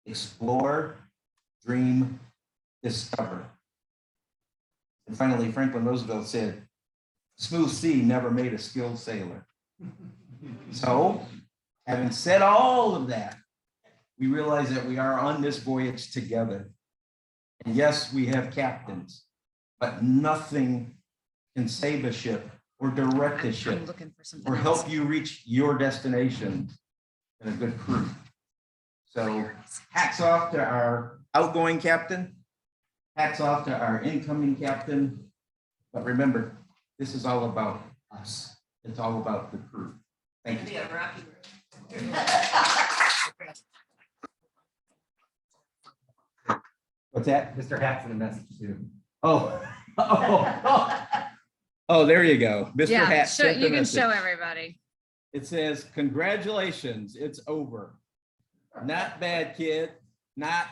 explore, dream, discover. And finally, Franklin Roosevelt said, smooth sea never made a skilled sailor. So, having said all of that, we realize that we are on this voyage together. And yes, we have captains, but nothing can save a ship or direct a ship or help you reach your destination than a good crew. So hats off to our outgoing captain, hats off to our incoming captain. But remember, this is all about us. It's all about the crew. Thank you. What's that? Mr. Hat's in a message too. Oh, there you go. Mr. Yeah, Hat. sent the you can message. show everybody. It says, congratulations, it's over. Not bad, kid. Not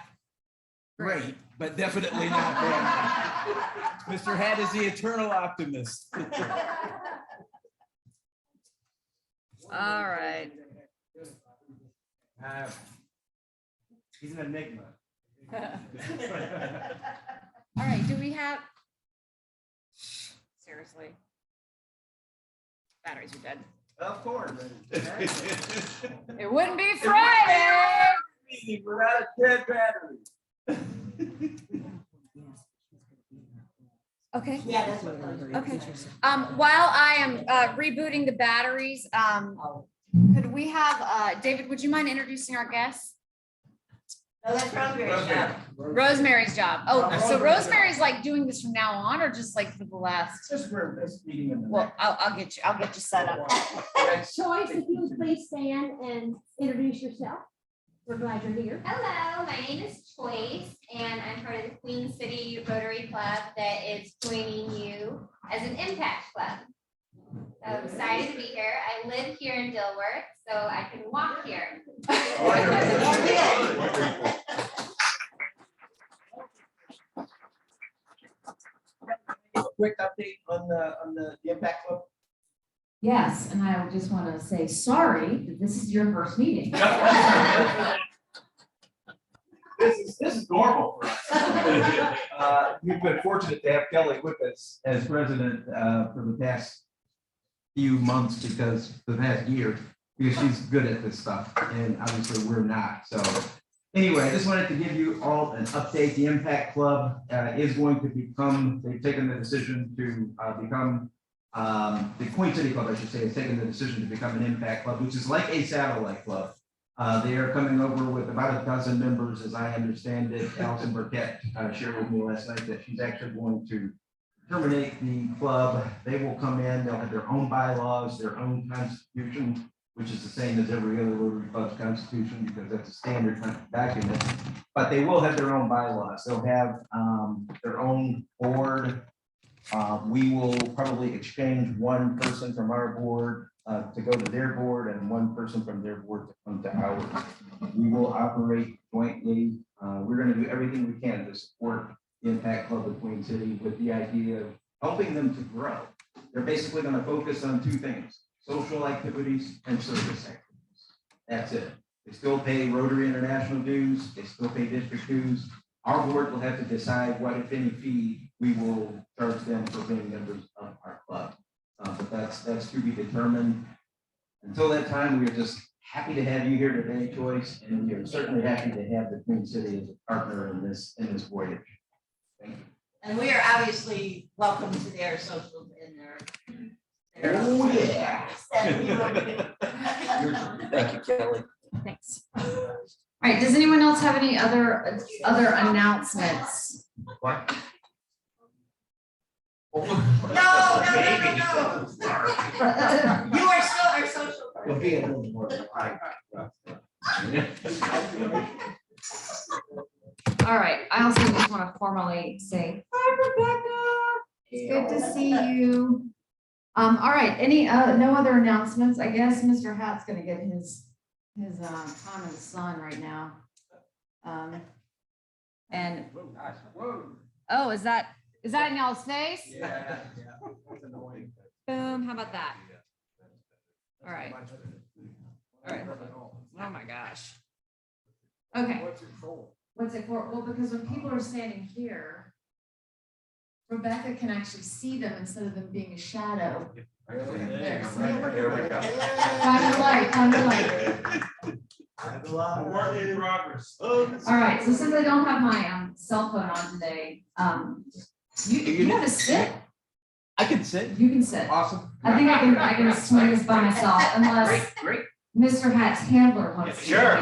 great, but definitely not bad. Mr. Hat is the eternal optimist. All right. He's an enigma. All right, do we have? Seriously. Batteries are dead. Of course. It wouldn't be Friday. Without a dead battery. Okay. Yeah, that's what. Okay. While I am rebooting the batteries, could we have David? Would you mind introducing our guests? No, that's Rosemary's job. Rosemary's job. Oh, so Rosemary's like doing this from now on, or just like for the last? Just for this meeting in the Well, I'll get you set up. Choice, if you would please stand and introduce yourself. We're glad you're here. Hello, my name is Choice, and I'm part of the Queen City Rotary Club that is joining you as an impact club. So I'm excited to be here. I live here in Dilworth, so I can walk here. Quick update on the Impact Club. Yes, and I just want to say sorry that this is your first meeting. This is normal for us. We've been fortunate to have Kelly with us as president for the past few months, because for the past year, because she's good at this stuff, and obviously we're not. So anyway, I just wanted to give you all an update. The Impact Club is going to become, they've taken the decision to become, the Queen City Club, I should say, has taken the decision to become an Impact Club, which is like a satellite club. They are coming over with about a dozen members, as I understand it. Allison Burkett shared with me last night that she's actually going to terminate the club. They will come in, they'll have their own bylaws, their own constitution, which is the same as every other Rotary Club's constitution, because that's a standard document. But they will have their own bylaws. They'll have their own board. We will probably exchange one person from our board to go to their board, and one person from their board to come to ours. We will operate jointly. We're going to do everything we can to support the Impact Club of Queen City, with the idea of helping them to grow. They're basically going to focus on two things: social activities and service activities. That's it. They still pay Rotary International dues. They still pay district dues. Our board will have to decide what, if any, fee we will charge them for being members of our club. But that's to be determined. Until that time, we are just happy to have you here today, Joyce, and we are certainly happy to have the Queen City as a partner in this voyage. Thank you. And we are obviously welcome to their socials and their. Oh, yeah. Thank Thank you, Kelly. Thanks. All right, does anyone else have any other announcements? What? No. You are still our social. You'll be a little more. All right, I also just want to formally say, hi, Rebecca. It's good to see you. All right, any no other announcements? I guess Mr. Hat's gonna get his time in the sun right now. And oh, is that in y'all's face? Yeah. That's annoying. Boom, how about that? All right. All right. Oh my gosh. Okay. What's it for? What's it for? Well, because when people are standing here, Rebecca can actually see them instead of them being a shadow. There, see it? There we go. Find the light, find the light. Work in progress. All right, so since I don't have my cell phone on today, you want to sit? I can sit. You can sit. Awesome. I think I can swing this by myself unless Great. Mr. Hat's handler wants to. Sure.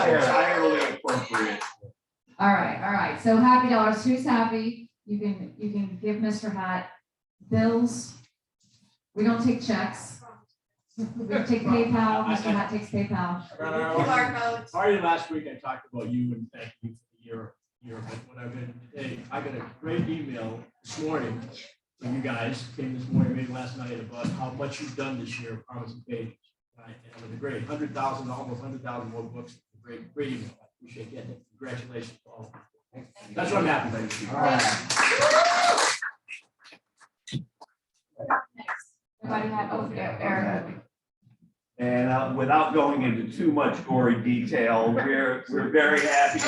Entirely appropriate. All right. So happy dollars. Who's happy? You can give Mr. Hat bills. We don't take checks. We take PayPal. Mr. Hat takes PayPal. QR codes. Already last week I talked about you and thank you for the year, but when I got a great email this morning from you guys, came this morning, maybe last night, about how much you've done this year, promising pages. And it was a great 100,000, almost 100,000 more books. Great email. I appreciate getting it. Congratulations to all. That's what I'm happy about. All right. Everybody had, Eric. And without going into too much gory detail, we're very happy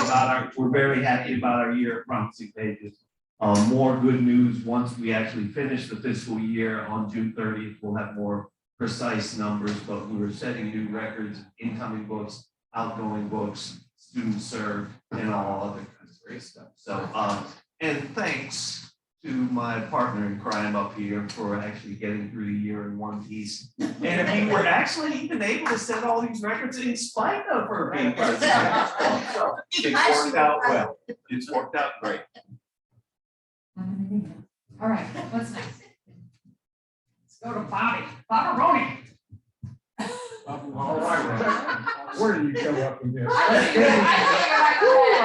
about our year of promising pages. More good news once we actually finish the fiscal year on June 30th. We'll have more precise numbers, but we were setting new records, incoming books, outgoing books, students served, and all other kinds of great stuff. So, and thanks to my partner in crime up here for actually getting through the year in one piece. And if you were actually even able to set all these records in spite of her being president. So it's worked out well. It's worked out great. All right, what's next? Let's go to Bobby. Bobby. All right. Where did you come up with this?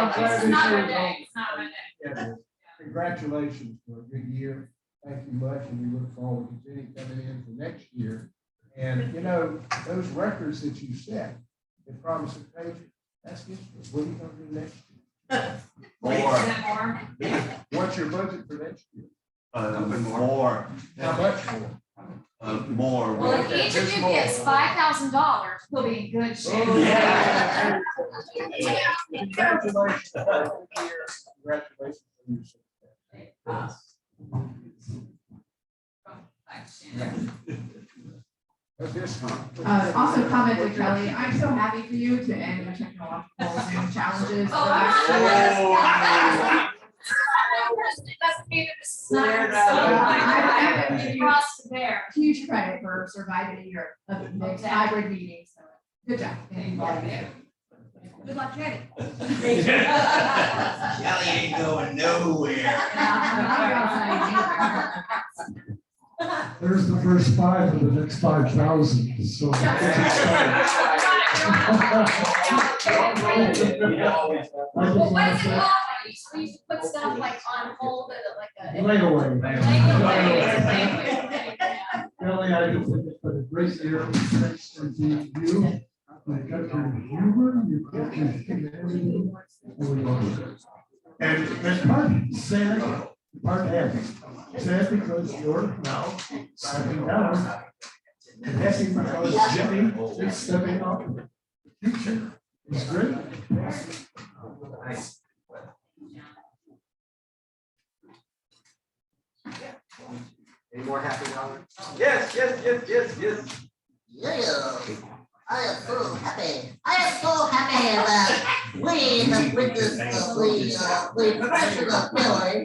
It's not my day. It's not my day. Yeah. Congratulations for a good year. Thank you much, and we look forward to continue coming in for next year. And you know, those records that you set, the promising pages, that's history. What are you gonna do next year? What's your budget for next year? More. How much more? More. Well, if each of you gets $5,000, we'll be in good shape. Yeah. Congratulations. On a good year. Congratulations on your success. That's history. Also comment to Kelly, I'm so happy for you to end your technological Zoom challenges. Oh, doesn't mean that this is not. Cross the bear. Huge credit for surviving a year of mixed hybrid meetings. So good job. Good luck, Jenny. Kelly ain't going nowhere. There's the first 5 of the next 5,000. So. What is it called? We used to put stuff like on hold at like a. Layaway. Layaway. Kelly, I just think it's been a great year. Thanks to you. You got your humor, you got your humanity. And it's part sad, part happy. Sad because you're now stepping down. And happy because Jimmy is stepping up. The future is great. Nice. Any more happy dollars? Yes. Yeah, I am so happy. I am so happy that we have witnessed the progression of Kelly,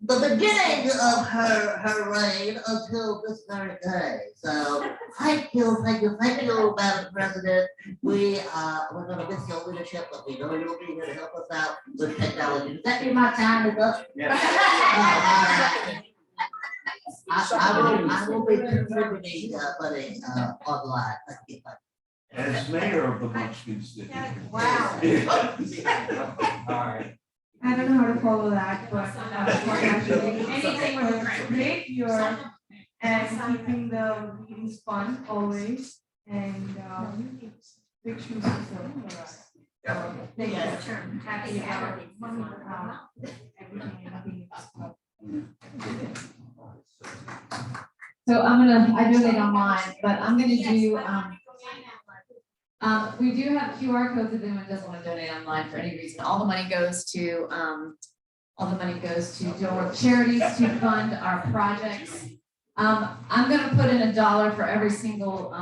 the beginning of her reign until this very day. So thank you, Madam President. We're gonna miss your leadership, but we know you'll be here to help us out with technology. Does that mean my time is up? Yes. I will be contributing money online. As mayor of the Munchkin City. Wow. All right. I don't know how to follow that, but Anything with a grant. great year and keeping the meetings fun always and big shoes to fill for us. Thank you. Happy hour. So I do it online, but I'm gonna do, We do have QR codes if anyone doesn't want to donate online for any reason. All the money goes to Dilworth charities to fund our projects. I'm gonna put in $1 for every single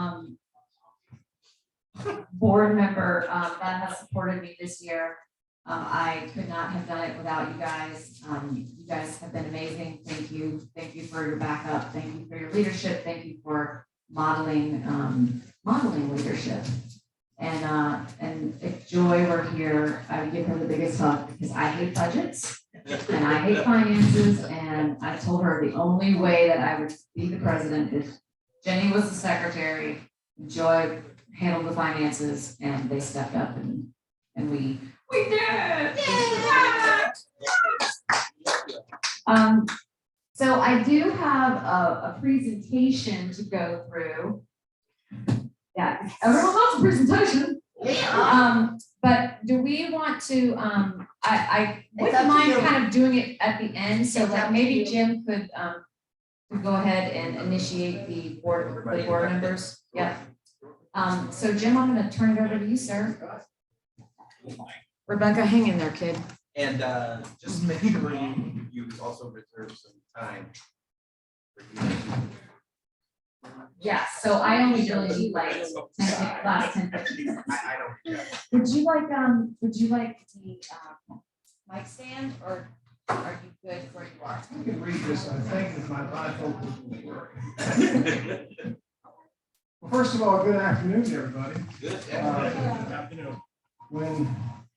board member that has supported me this year. I could not have done it without you guys. You guys have been amazing. Thank you. Thank you for your backup. Thank you for your leadership. Thank you for modeling leadership. And if Joy were here, I would give her the biggest hug because I hate budgets and I hate finances. And I told her the only way that I would be the president is Jenny was the secretary, Joy handled the finances, and they stepped up and we did. So I do have a presentation to go through. Yeah, everyone loves a presentation. But do we want to, I wouldn't mind kind of doing it at the end, so like maybe Jim could go ahead and initiate the board members. Yeah. So Jim, I'm gonna turn it over to you, sir. Rebecca, hang in there, kid. And just make sure you also reserve some time for you. Yeah, so I only really do like last 10-15. I don't. Would you like the mic stand, or are you good where you are? I can read this, I think, if my bifocals will work. Well, first of all, good afternoon, everybody. Good Afternoon. When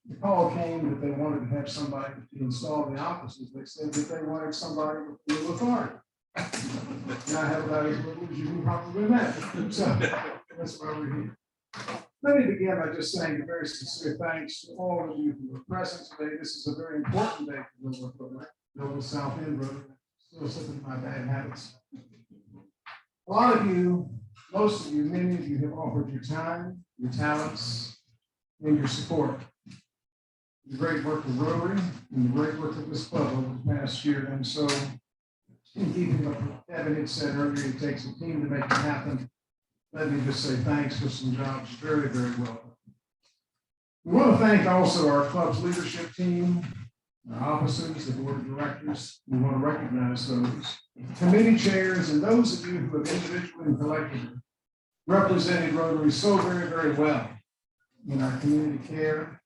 the call came that they wanted to have somebody to install the offices, they said that they wanted somebody with little authority. And I have about as little as you can probably imagine. So that's why we're here. Let me begin by just saying a very sincere thanks to all of you who are present today. This is a very important day for Dilworth Rotary, Noble South End Rotary. Still slipping my bad habits. A lot of you, most of you, many of you have offered your time, your talents, and your support. The great work of Rotary and the great work of this club over the past year. And so, in keeping up with Kevin had said earlier, it takes a team to make it happen. Let me just say thanks for some jobs very, very well. We want to thank also our club's leadership team, our officers, the board of directors. We want to recognize those committee chairs and those of you who have individually and collectively represented Rotary so very, very well in our community care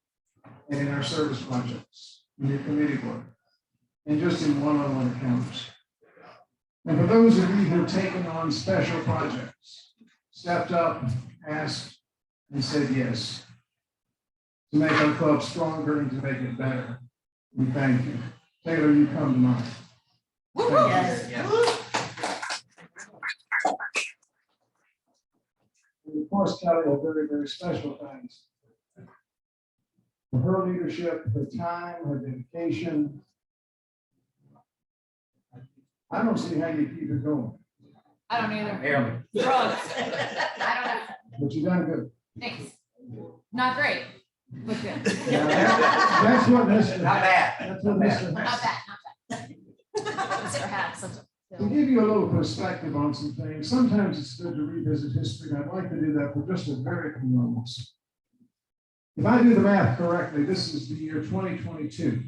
and in our service projects, in your committee work, and just in one-on-one encounters. And for those of you who have taken on special projects, stepped up, asked, and said yes, to make our club stronger and to make it better, we thank you. Taylor, you come to mind. Yes. And of course, Kelly, a very, very special thanks for her leadership, her time, her dedication. I don't see how you keep it going, I don't either. Barely. Drugs. I don't know. but you've done good. Thanks. Not great, but good. That's what Mr. Not bad. That's what Mr. Not bad, not bad. Mr. Hatch, such a. To give you a little perspective on some things, sometimes it's good to revisit history, and I'd like to do that for just a very few moments. If I do the math correctly, this is the year 2022.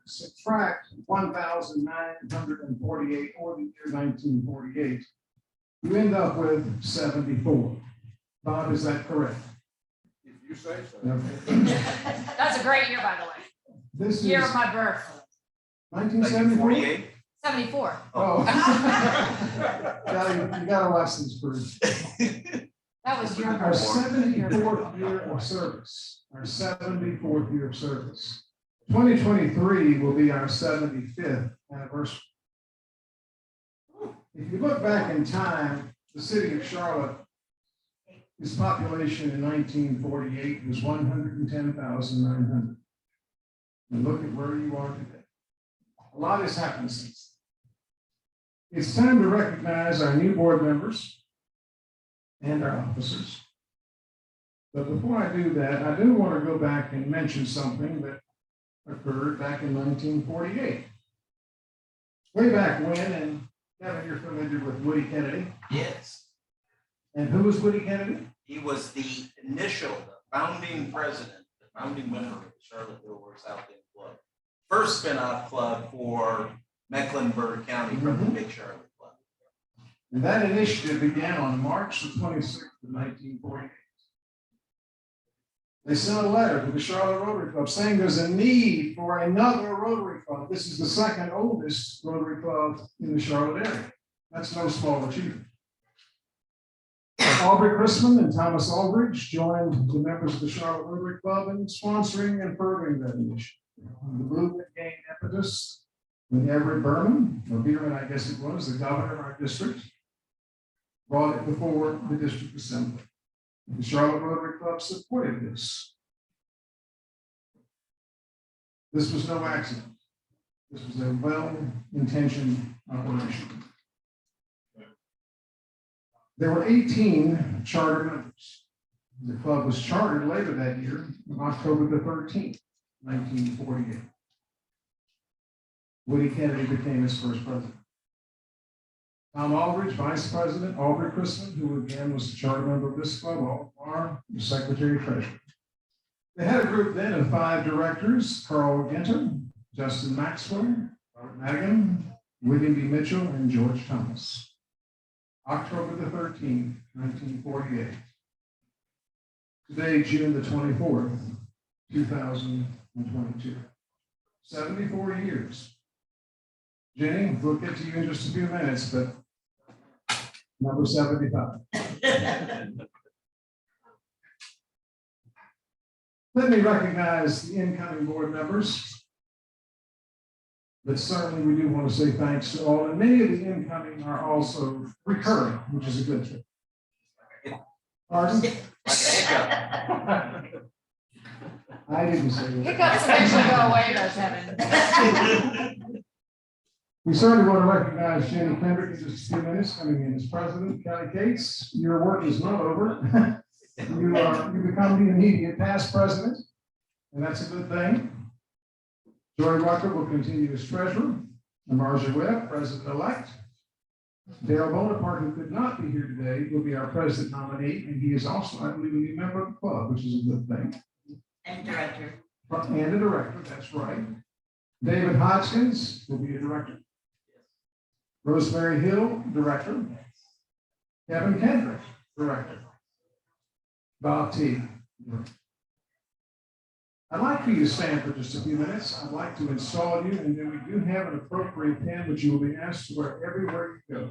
Subtract 1,948 or the year 1948, you end up with 74. Bob, is that correct? If you say so. Okay. That's a great year, by the way. This is Year of my birth, 1974. 48? 74. Oh. Kelly, you gotta watch these birds. That was your Our birth. 74th year of service, our 74th year of service. 2023 will be our 75th anniversary. If you look back in time, the city of Charlotte, its population in 1948 was 110,900. And look at where you are today. A lot has happened since. It's time to recognize our new board members and our officers. But before I do that, I do want to go back and mention something that occurred back in 1948. Way back when, and Kevin, you're familiar with Woody Kennedy. Yes. And who was Woody Kennedy? He was the initial, the founding president, the founding member of the Charlotte Dilworth South End Club. First spin-off club for Mecklenburg County from the Big Charlotte Club. And that initiative began on March the 26th of 1948. They sent a letter to the Charlotte Rotary Club saying there's a need for another Rotary Club. This is the second oldest Rotary Club in the Charlotte area. That's no small achievement. Aubrey Chrisman and Thomas Aldridge joined the members of the Charlotte Rotary Club in sponsoring and furthering that initiative. The movement gained impetus when Everett Berman, or Bierman, I guess it was, the governor of our district, brought it before the district assembly. The Charlotte Rotary Club supported this. This was no accident. This was a well-intentioned operation. There were 18 charter members. The club was chartered later that year, on October the 13th, 1948. Woody Kennedy became its first president. Tom Aldridge, vice president, Aubrey Chrisman, who again was the charter member of this club, all are the secretary treasurer. They had a group then of 5 directors: Carl Ginter, Justin Maxwell, Robert Madigan, William B. Mitchell, and George Thomas. October the 13th, 1948. Today, June the 24th, 2022. 74 years. Jenny, we'll get to you in just a few minutes, but number 75. Let me recognize the incoming board members. But certainly we do want to say thanks to all, and many of the incoming are also recurring, which is a good thing. Pardon? I didn't say that. Hiccups eventually go away, does Heaven. We certainly want to recognize Jenny Kendrick in just a few minutes, coming in as president. Kelly Cates, your work is not over. You become the immediate past president, and that's a good thing. Joy Rucker will continue as treasurer. Marcia Webb, president-elect. Dale Bonaparte, who could not be here today, will be our president nominee, and he is also, I believe, a member of the club, which is a good thing. And director. And a director, that's right. David Hodgkins will be a director. Rosemary Hill, director. Kevin Kendrick, director. Bob T. director. I'd like for you to stand for just a few minutes. I'd like to install you, and then we do have an appropriate pen, which you will be asked to wear everywhere you go.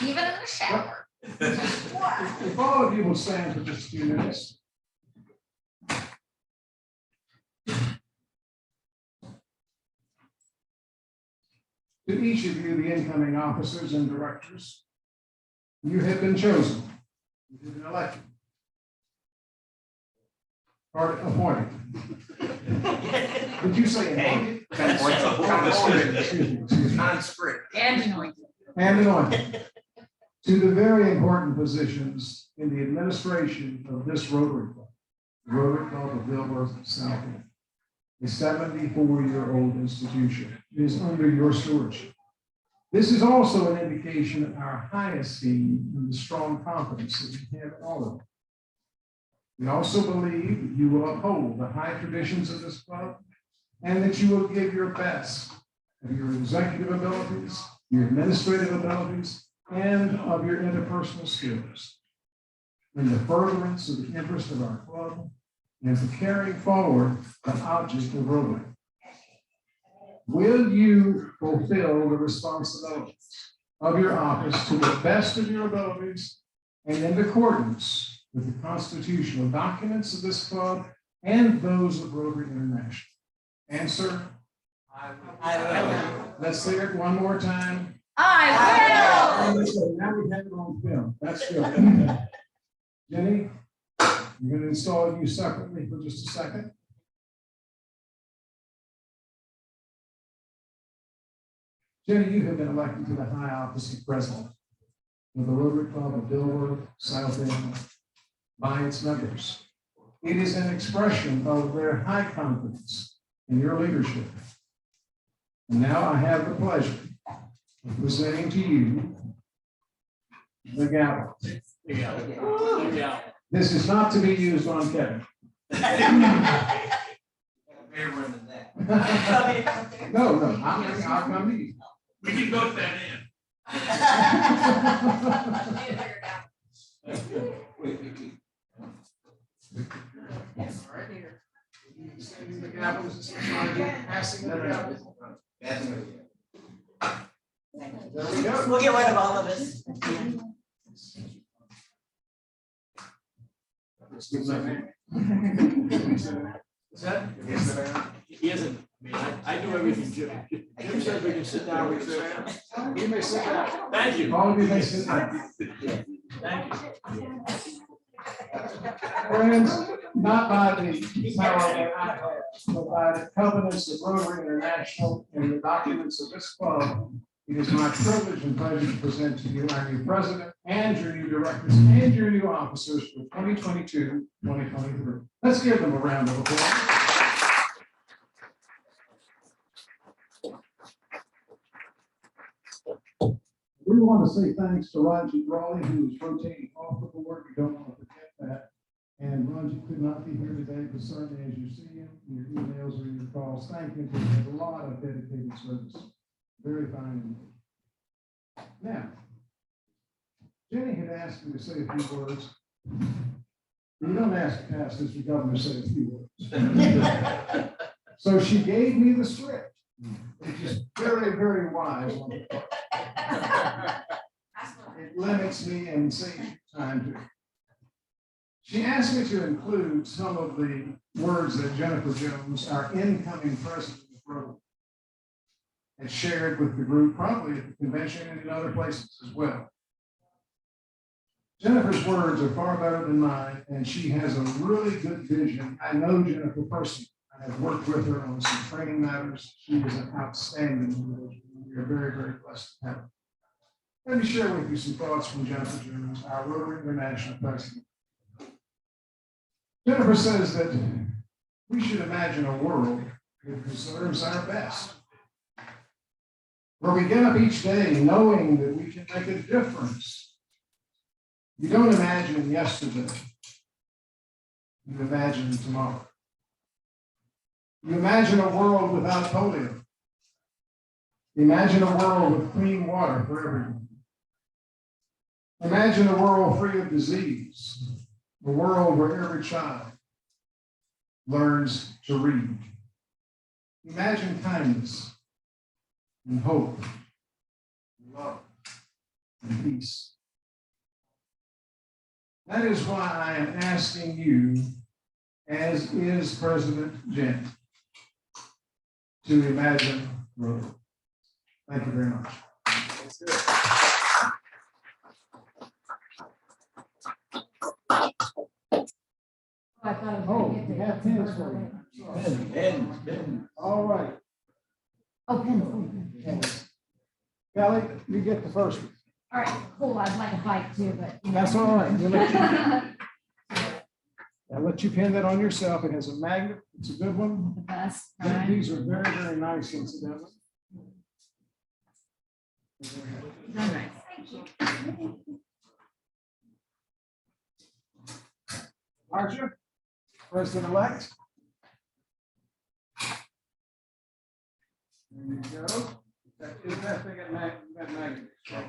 Even in the shower. If all of you will stand for just a few minutes. To each of you, the incoming officers and directors, you have been chosen. You have been elected. Or appointed. Did you say appointed? Non-script. And anointed. And anointed. To the very important positions in the administration of this Rotary Club, the Rotary Club of Dilworth, South End, a 74-year-old institution. It is under your stewardship. This is also an indication of our high esteem and the strong confidence that we have in all of it. We also believe that you will uphold the high traditions of this club and that you will give your best of your executive abilities, your administrative abilities, and of your interpersonal skills in the furtherance of the interest of our club and for carrying forward the object of Rotary. Will you fulfill the responsibilities of your office to the best of your abilities and in accordance with the constitutional documents of this club and those of Rotary International? Answer. I will. Let's say it one more time. I Now we have it on film. That's good. Jenny, I'm going to install you separately for just a second. Jenny, you have been elected to the high office of president of the Rotary Club of Dilworth, South End, by its members. It is an expression of their high confidence in your leadership. And now I have the pleasure of presenting to you the gavel. Yeah. This is not to be used on Kevin. No, I'll come to you. We can go to that end. Sending the gavels, passing the gavel. There we go. We'll get rid of all of us. Is that? He isn't, I mean, I do everything, Jim. Jim says we can sit down, we sit down. You may sit down. Thank you. All of you may sit down. Thank you. Friends, not by the power that I have, but by the covenants of Rotary International and the documents of this club, it is my privilege and pleasure to present to you our new president and your new directors and your new officers for 2022-2023. Let's give them a round of applause. We want to say thanks to Ranjit Raleigh, who is rotating off of the board. We don't want to forget that. And Ranjit could not be here today, but certainly as you see him, in your emails or your calls, thank him for a lot of dedicated service. Very fine. Now, Jenny had asked me to say a few words. You don't ask a pastor as the governor to say a few words. So she gave me the script, which is very, very wise on the part. It limits me and saves time to. She asked me to include some of the words that Jennifer Jones, our incoming president of Rotary, had shared with the group, probably at the convention and in other places as well. Jennifer's words are far better than mine, and she has a really good vision. I know Jennifer personally. I have worked with her on some training matters. She is an outstanding individual. We are very, very blessed to have her. Let me share with you some thoughts from Jennifer Jones, our Rotary International president. Jennifer says that we should imagine a world that preserves our best, where we get up each day knowing that we can make a difference. You don't imagine yesterday, you imagine tomorrow. You imagine a world without polio. Imagine a world with clean water for everyone. Imagine a world free of disease, a world where every child learns to read. Imagine kindness and hope, and love, and peace. That is why I am asking you, as is President Jen, to imagine Rotary. Thank you very much. Oh, we have pens for you. Pen. All right. Oh, pencil. Kelly, you get the first one. All right, cool. I'd like a bite too, but. That's all right. I'll let you pin that on yourself. It has a magnet. It's a good one. The best. These are very, very nice incidentally. Very nice. Archer, President-elect. There you go. That is that thing at magnet. All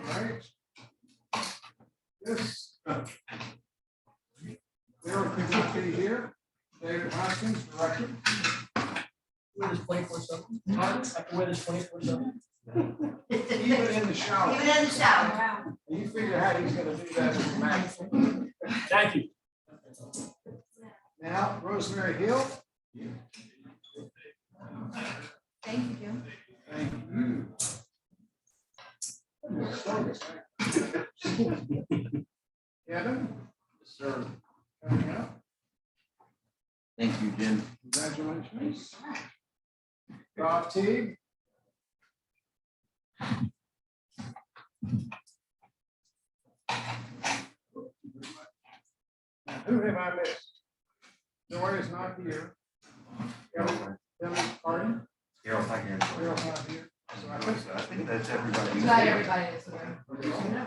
right. This. There are here. David Hoskins, Director. Wear this 24/7. I can wear this 24/7. Even in the shower. Even in the shower. You figure how he's gonna do that with the magnet. Thank you. Now, Rosemary Hill. Thank you, Jim. Thank you. Kevin? Sir. Coming up. Thank you, Jim. Congratulations. Rob Teague. Now, who have I missed? Joy is not here. Kelly, pardon? Carol's not here. Carol's not here. So I missed I think that's everybody. Glad everybody is here.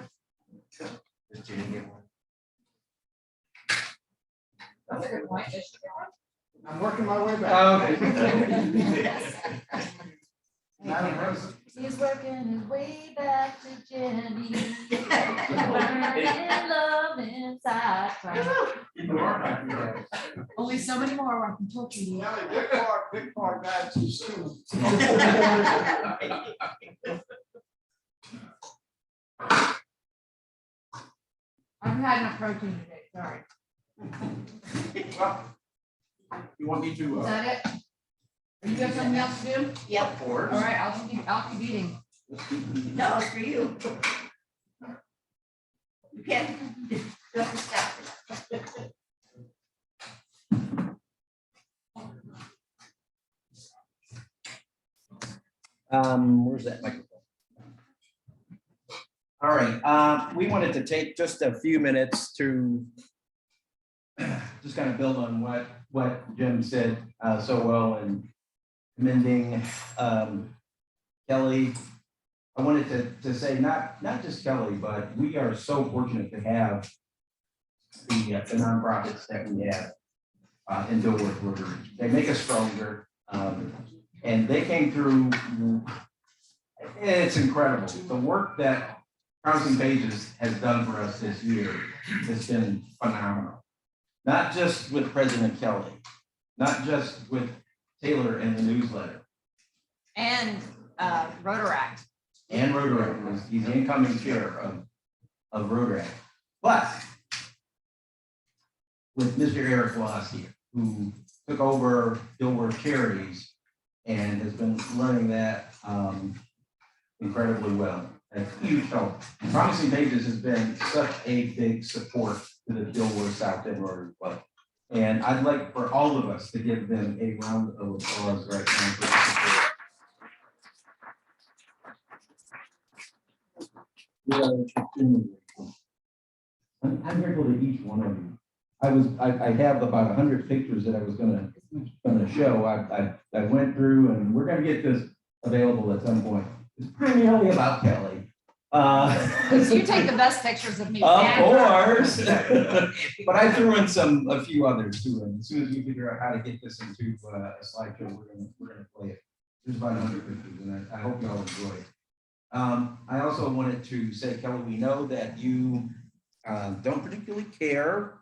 That's a good point. I'm working my way back. Okay. Madam President. He's working his way back to Jenny. Burning love inside. Only so many more I can talk to you. Big part died too soon. I've had enough protein today, sorry. You want me to? Is that it? You got something else to do? Yep. All right, I'll keep eating. No, it's for you. You can't. You have to stop. Where's that microphone? All right, we wanted to take just a few minutes to just kind of build on what Jim said so well and commending Kelly. I wanted to say not just Kelly, but we are so fortunate to have the nonprofits that we have in Dilworth Rotary. They make us stronger, and they came through. It's incredible. The work that Promising Pages has done for us this year has been phenomenal. Not just with President Kelly, not just with Taylor and the newsletter. And Rotary. And Rotary, he's the incoming chair of Rotary. But with Mr. Eric Loss here, who took over Dilworth Charities and has been running that incredibly well. A huge help. Promising Pages has been such a big support to the Dilworth South End Rotary Club. And I'd like for all of us to give them a round of applause right now for the support. I'm grateful to each one of you. I have about 100 pictures that I was gonna show. I went through, and we're gonna get this available at some point. It's primarily about Kelly. You take the best pictures of me. Of course. But I threw in a few others too, and as soon as we figure out how to get this into a slideshow, we're gonna play it. There's about 100 pictures, and I hope y'all enjoy it. I also wanted to say, Kelly, we know that you don't particularly care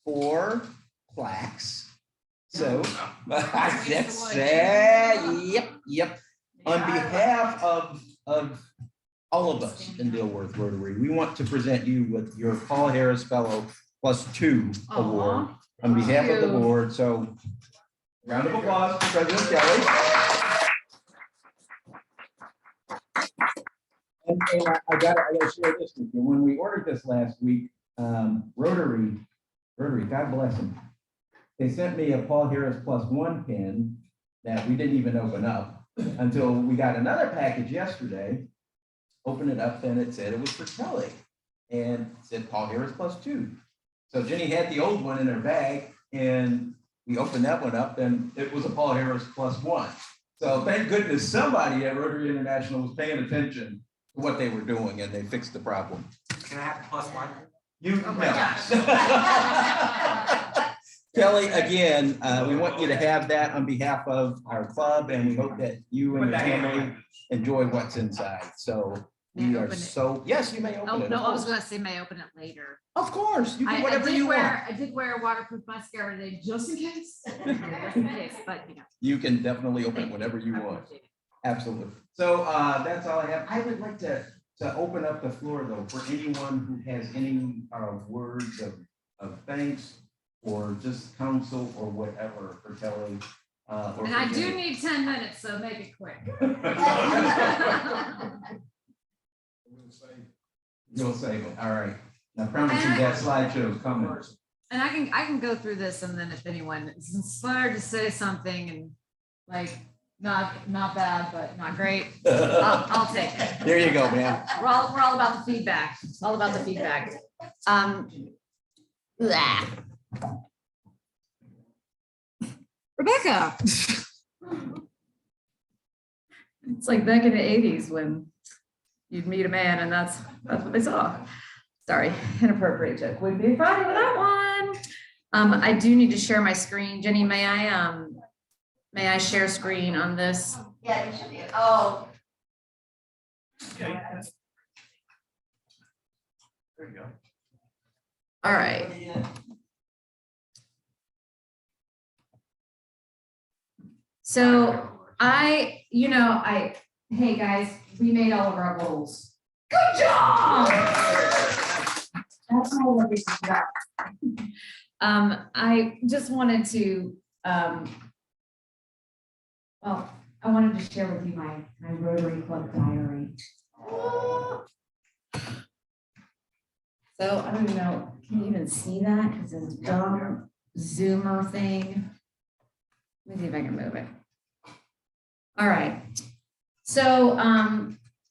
for plaques. So that's yep. On behalf of all of us in Dilworth Rotary, we want to present you with your Paul Harris Fellow +2 award on behalf of the board. So round of applause for President Kelly. And I gotta share this with you. When we ordered this last week, Rotary, God bless them. They sent me a Paul Harris +1 pin that we didn't even open up until we got another package yesterday. Opened it up, and it said it was for Kelly, and it said Paul Harris +2. So Jenny had the old one in her bag, and we opened that one up, and it was a Paul Harris +1. So thank goodness somebody at Rotary International was paying attention to what they were doing, and they fixed the problem. Can I have the +1? You Kelly, again, we want you to have that on behalf of our club, and we hope that you and your family enjoy what's inside. So we are so, yes, you may open it. No, I was gonna say may open it later. Of course, you can whatever you want. I did wear a waterproof mascara today, just in case. Just in case, but you know. You can definitely open it whatever you want. Absolutely. So that's all I have. I would like to open up the floor though, for anyone who has any words of thanks or just counsel or whatever for Kelly. And I do need 10 minutes, so make it quick. You'll save it. All right. Now promise you that slideshow is coming. And I can go through this, and then if anyone is inspired to say something and like not bad, but not great, I'll take it. There you go, man. We're all about the feedback. It's all about the feedback. Rebecca. It's like back in the 80s when you'd meet a man and that's what they saw. Sorry, inappropriate joke. Would be Friday without one. I do need to share my screen. Jenny, may I share screen on this? Yeah, you should be. Oh, There you go. All right. So hey guys, we made all of our goals. Good job. That's all that we got. I just wanted to, well, I wanted to share with you my Rotary Club diary. So I don't even know, can you even see that? Because it's a dumb Zoomer thing. Let me see if I can move it. All right. So,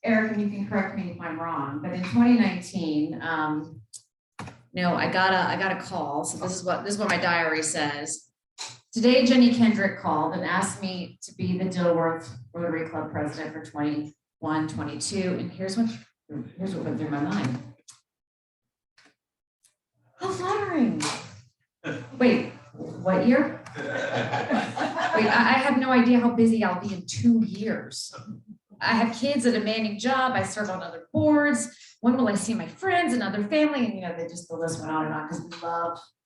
Eric, and you can correct me if I'm wrong, but in 2019, I got a call. So this is what my diary says. Today, Jenny Kendrick called and asked me to be the Dilworth Rotary Club president for 21-22. And here's what went through my mind. How flattering. Wait, what year? Wait, I have no idea how busy I'll be in 2 years. I have kids, a demanding job. I serve on other boards. When will I see my friends and other family? And the list went on and on because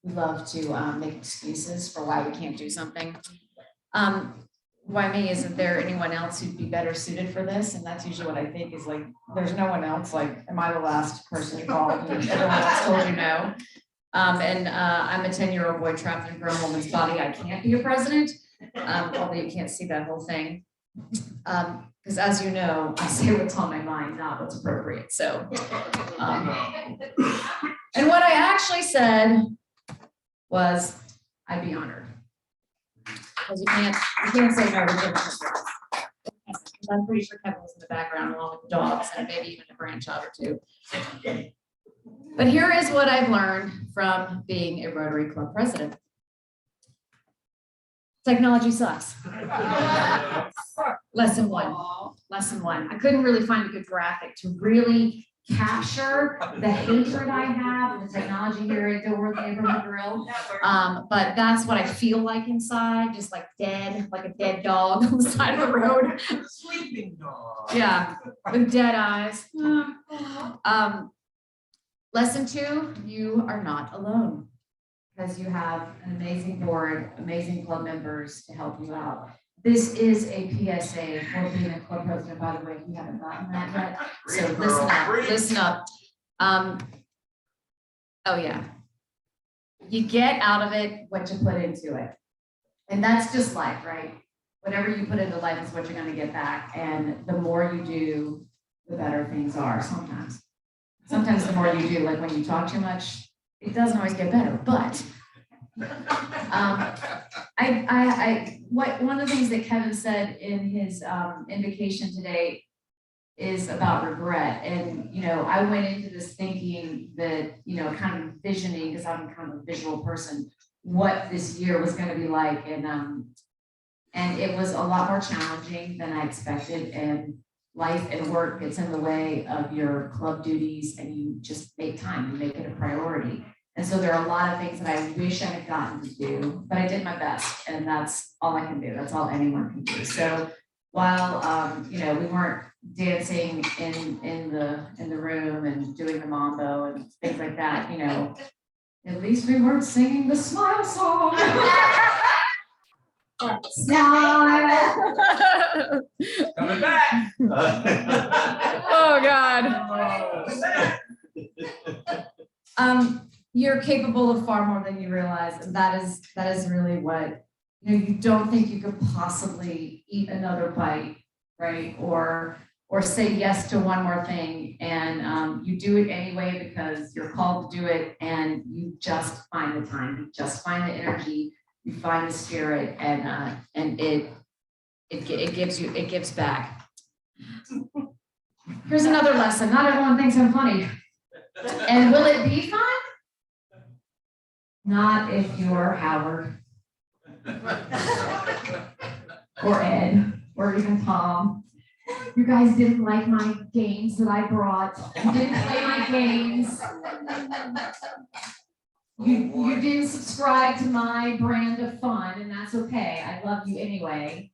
we love to make excuses for why we can't do something. Why me? Isn't there anyone else who'd be better suited for this? And that's usually what I think is like, there's no one else. Like, am I the last person you called? And everyone else told you no. I'm a 10-year-old boy trapped in a grown woman's body. I can't be a president, although you can't see that whole thing. Because as you know, I say what's on my mind, not what's appropriate. So, and what I actually said was, I'd be honored. Because you can't say no to Jim. I'm pretty sure Kevin was in the background along with the dogs and maybe even a grandchild or two. But here is what I've learned from being a Rotary Club president. Technology sucks. Lesson one. I couldn't really find a good graphic to really capture the hatred I have of the technology here at Dilworth Neighborhood Grill. But that's what I feel like inside, just like dead, like a dead dog on the side of the road. Sleeping dog. Yeah, with dead eyes. Lesson 2, you are not alone because you have an amazing board, amazing club members to help you out. This is a PSA for being a club president, by the way, if you haven't gotten that yet. So listen up. Oh yeah. You get out of it what you put into it. And that's just life, right? Whatever you put into life is what you're going to get back. And the more you do, the better things are sometimes. Sometimes the more you do, like when you talk too much, it doesn't always get better, but one of the things that Kevin said in his invocation today is about regret. And, I went into this thinking that, kind of envisioning, because I'm kind of a visual person, what this year was going to be like. And it was a lot more challenging than I expected. And life and work gets in the way of your club duties, and you just make time, you make it a priority. And so there are a lot of things that I wish I had gotten to do, but I did my best, and that's all I can do. That's all anyone can do. So while we weren't dancing in the room and doing the mambo and things like that, at least we weren't singing the smile song. Coming back. Oh God. You're capable of far more than you realize, and that is really what you don't think you could possibly eat another bite, right? Or say yes to one more thing, and you do it anyway because you're called to do it, and you just find the time, you just find the energy, you find the spirit, and it gives back. Here's another lesson. Not everyone thinks I'm funny. And will it be fun? Not if you're Howard. Or Ed, or even Tom. You guys didn't like my games that I brought. You didn't play my games. You didn't subscribe to my brand of fun, and that's okay. I love you anyway.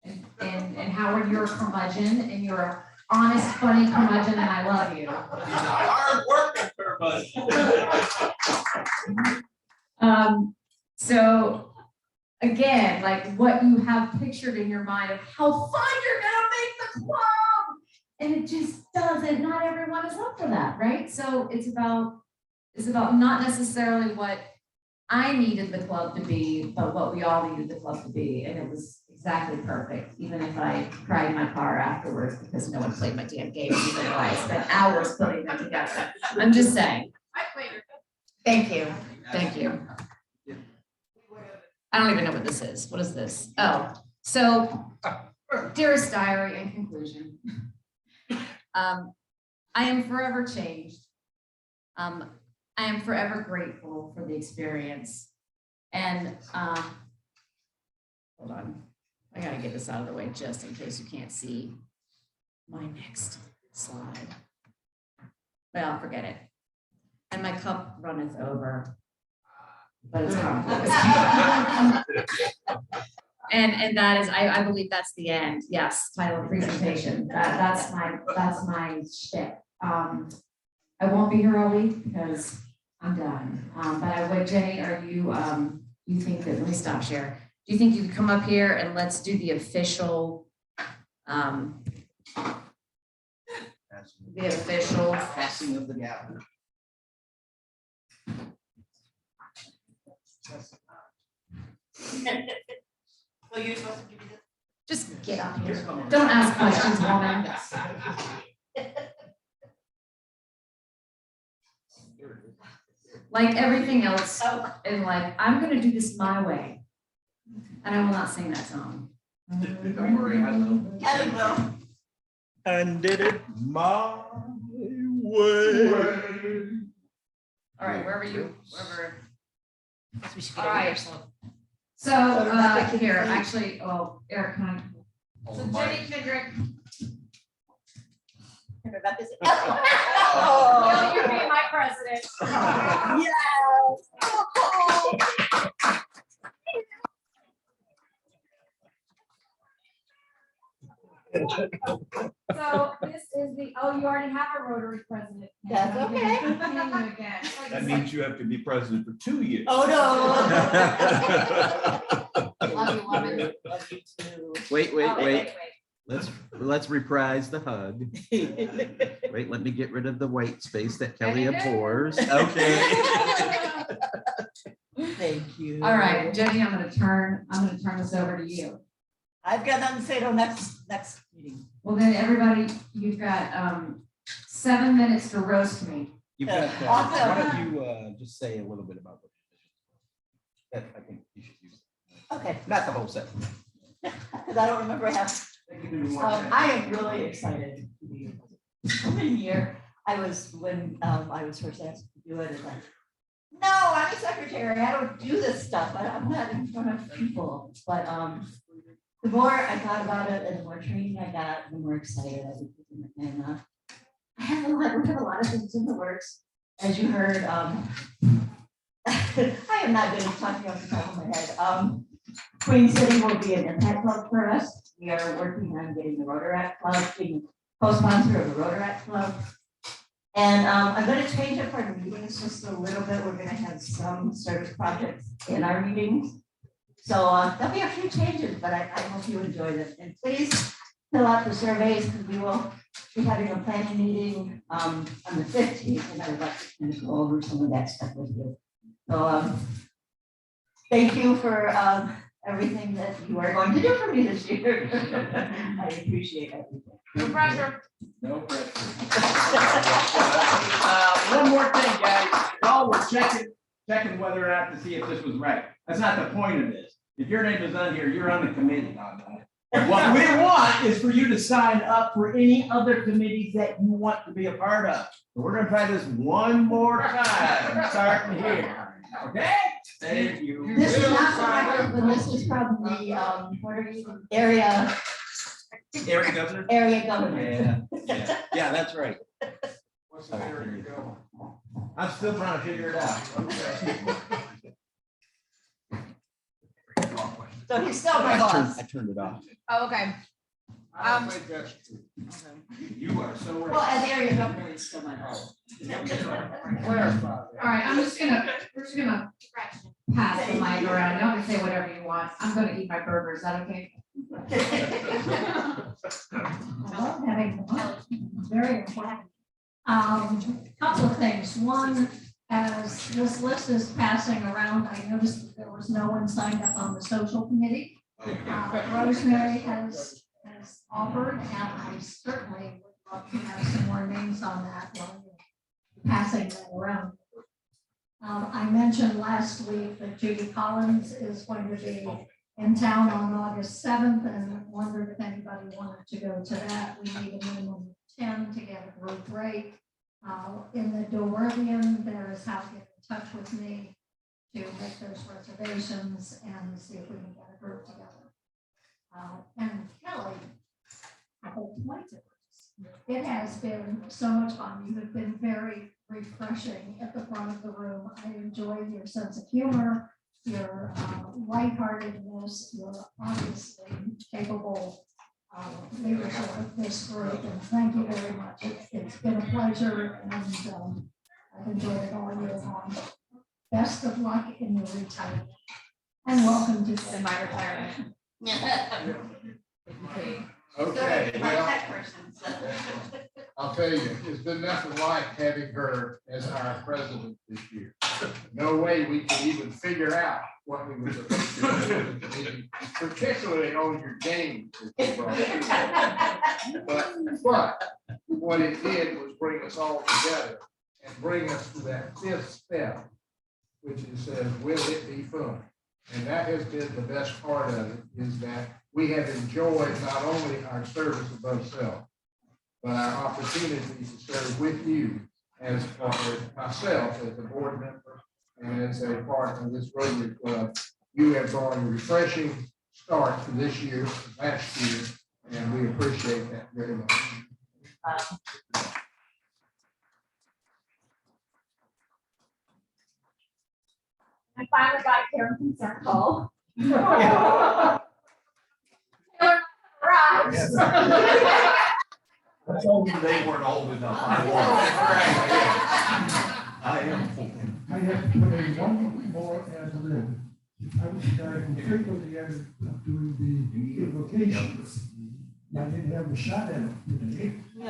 And Howard, you're a curmudgeon, and you're an honest, funny curmudgeon, and I love you. Hard working curmudgeon. So again, like what you have pictured in your mind of how fun you're gonna make the club, and it just doesn't. Not everyone is up for that, right? So it's about not necessarily what I needed the club to be, but what we all needed the club to be, and it was exactly perfect. Even if I cried in my car afterwards because no one played my damn game, even though I spent hours putting them together. I'm just saying. Thank you. Thank you. I don't even know what this is. What is this? Oh, so dearest diary, in conclusion, I am forever changed. I am forever grateful for the experience. And hold on, I gotta get this out of the way just in case you can't see my next slide. Well, forget it. And my cup runneth over. But it's fine. And that is, I believe that's the end. Yes, title of presentation. That's my shtick. I won't be here all week because I'm done. But I would, Jenny, are you you think that, let me stop share. Do you think you could come up here and let's do the official Passing of the gavel. So you're supposed to give me this? just get up here. Don't ask questions, woman. Like everything else in life, I'm gonna do this my way. And I will not sing that song. Don't worry, I will. Kevin will. And did it my way. All right, wherever. We should All get over right. here, so. So, here, actually, oh, Eric, can I? So Jenny Kendrick. Oh, you're being my president. So this is the, oh, you already have a Rotary president. That's I'm gonna okay. continue again. That means you have to be president for 2 years. Oh, Love you, woman. Love you too. Wait. Let's reprise the hug. Wait, let me get rid of the white space that Kelly abhors. Okay. Thank you. All right, Jenny, I'm gonna turn this over to you. I've got nothing to say till next meeting. Well, then, everybody, you've got 7 minutes to roast me. You've got, Awesome. why don't you just say a little bit about what that I think you should use. Okay. Not the whole set. Because I don't remember half. I am really excited to be here. When I was first asked to do it, it's like, no, I'm a secretary. I don't do this stuff. I'm not in front of people. But the more I thought about it and the more training I got, the more excited I became. And we have a lot of things in the works. As you heard, I am not good at talking off the top of my head. Queen City will be an impact club for us. We are working on getting the Rotary Club, being co-sponsor of the Rotary Club. And I'm going to change up our meetings just a little bit. We're going to have some service projects in our meetings. So there'll be a few changes, but I hope you enjoy them. And please fill out the surveys because we will be having a planning meeting on the 15th, and I would like to kind of go over some of that stuff with you. So thank you for everything that you are going to do for me this year. I appreciate everything. No pressure. No pressure. One more thing, guys. Y'all were checking whether or not to see if this was right. That's not the point of this. If your name is on here, you're on the committee on that. What we want is for you to sign up for any other committees that you want to be a part of. So we're gonna try this one more time, starting here. Okay? Thank you. This is not the record, but this is from the area Area governor? area governor. Yeah, that's right. What's the area go? I'm still trying to figure it out. So he's still my boss. I turned it off. Oh, okay. I don't think that's true. You are so Well, as area governor, he's still my boss. Clarify All right, we're just gonna pass the mic around. Y'all can say whatever you want. I'm gonna eat my burger. Is that okay? I love having fun. Very important. Couple of things. One, as this list is passing around, I noticed that there was no one signed up on the social committee. Rosemary has offered, and I certainly would love to have some more names on that while you're passing that around. I mentioned last week that Judy Collins is going to be in town on August 7th, and wondered if anybody wanted to go to that. We need a minimum of 10 to get a group rate. In the Dilworthian, there is how to get in touch with me to make those reservations and see if we can get a group together. And Kelly, the whole point of this, it has been so much fun. You have been very refreshing at the front of the room. I enjoyed your sense of humor, your lightheartedness, your obviously capable leadership of this group, and thank you very much. It's been a pleasure, and I've enjoyed it all year long. Best of luck in your retirement, and welcome to my retirement. Okay, well, That person. I'll tell you, it's been nothing like having her as our president this year. No way we could even figure out what we were supposed to do, particularly on your game. But what it did was bring us all together and bring us to that fifth step, which is says, will it be fun? And that has been the best part of it, is that we have enjoyed not only our service above self, but our opportunity to serve with you as myself as a board member and as a part of this Rotary Club. You have brought a refreshing start to this year, last year, and we appreciate that very much. I finally got care and concern call. I told them they weren't old enough. I am thinking. I have to put in one more ad lib. I was frequently ended up doing the invocations. I didn't have a shot at it today. I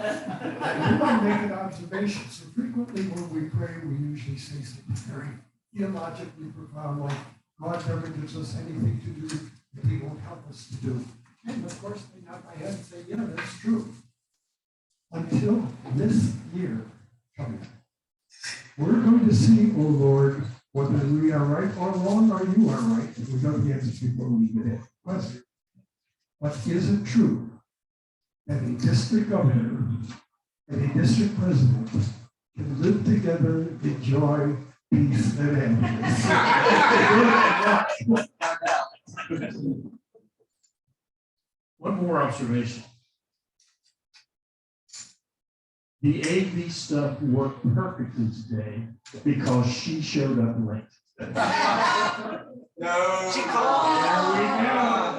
want to make an observation. So frequently when we pray, we usually say something very theologically profound, like God never gives us anything to do that He won't help us to do. And of course, they nod my head and say, yeah, that's true. Until this year coming. We're going to see, oh Lord, whether we are right or wrong, or you are right. We know the answers before we get it. But is it true that a district governor and a district president can live together in joy, peace, and happiness? One more observation. The AV stuff worked perfectly today because she showed up late. No.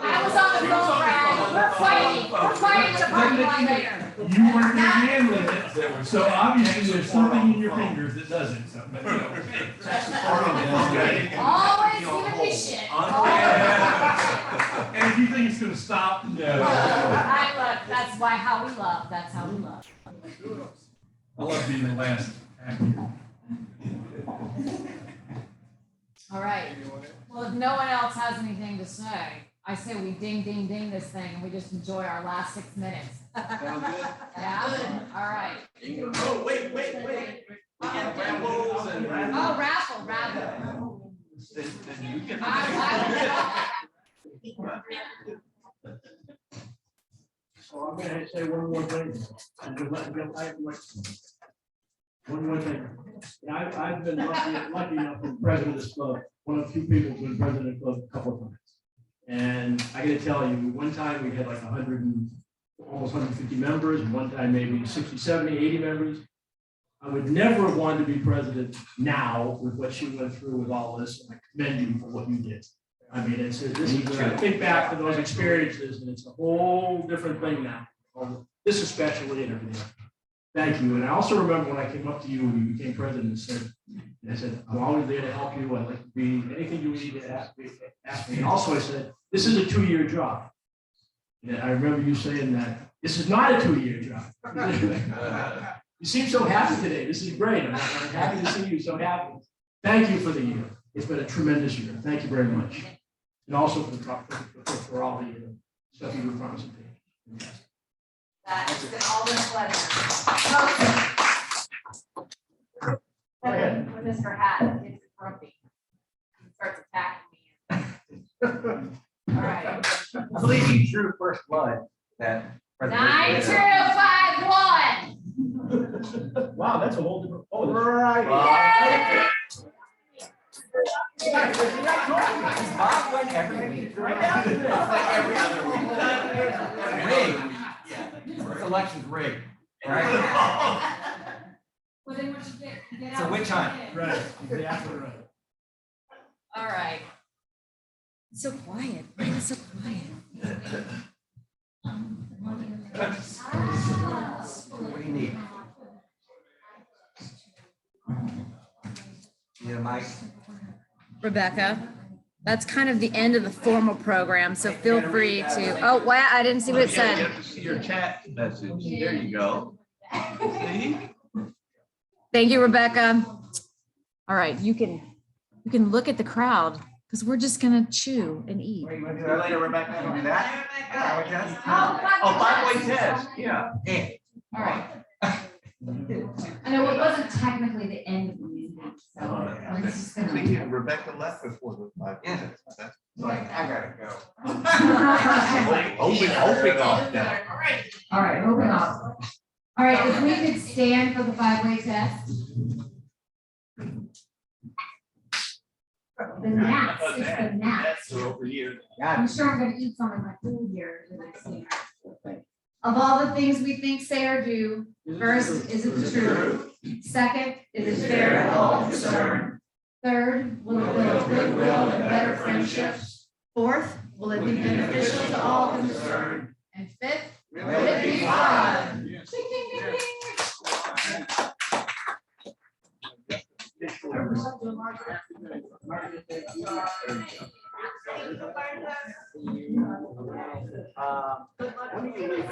I was on the phone, Brad. We're fighting the parking lot later. You weren't handling it, so obviously there's something in your fingers that does it. So, but, you know, that's part of it. Always giving me shit. And if you think it's gonna stop, no. I love, that's why how we love, that's how we love. I love being the last actor. All right. Well, if no one else has anything to say, I say we ding, ding, ding this thing and we just enjoy our last 6 minutes. Sound good? Yeah? All right. Oh, wait. We got raffles and Oh, raffle. Then you can. So I'm gonna say one more thing. One more thing. I've been lucky enough to be president of this club, one of the few people who's been president of the club a couple of times. And I gotta tell you, one time we had like 140 almost 150 members, and one time maybe 60, 70, 80 members. I would never have wanted to be president now with what she went through with all this, and I commend you for what you did. I mean, I think back to those experiences, and it's a whole different thing now. This especially and everything. Thank you. And I also remember when I came up to you when you became president and I said, I'm always there to help you. I'd like to be anything you need to ask me. And also I said, this is a 2-year job. And I remember you saying that this is not a 2-year job. You seem so happy today. This is great. I'm happy to see you so happy. Thank you for the year. It's been a tremendous year. Thank you very much. And also for all the stuff you were promising. That's been all this pleasure. When Mr. Hatton gets grumpy, he starts attacking me. All right. I believe you drew first blood that. 9-2-5-1. Wow, that's a whole different. Oh, Right. Bob went everything right down to this. Like every other week. Rigged. This election's rigged, right? Well, then what you get It's a out. witch hunt. Right, exactly right. All right. So quiet. Why is it so quiet? What do you need? Need a mic? Rebecca, that's kind of the end of the formal program, so feel free to, oh, wow, I didn't see what it You said. have to see your chat message. There you go. See? Thank you, Rebecca. All right, you can look at the crowd because we're just gonna chew and eat. Wait, you want to do that later, Rebecca? Want to do that? Oh, 5-way test, yeah. All right. I know it wasn't technically the end of the meeting, so it's just gonna. Rebecca left before the 5-way Yeah. test. Like, I gotta go. Hoping off that. All right, moving on. All right, if we could stand for the 5-way test. The gnats, it's the gnats. That's over here. I'm sure I'm gonna eat some of my food here when I see her. Of all the things we think, say, or do, first, is it true? Second, is it fair to all concerned? Third, will it build goodwill and better friendships? Fourth, will it be beneficial to all concerned? And fifth, will it be fun? Ding, ding, ding, ding. When do you leave?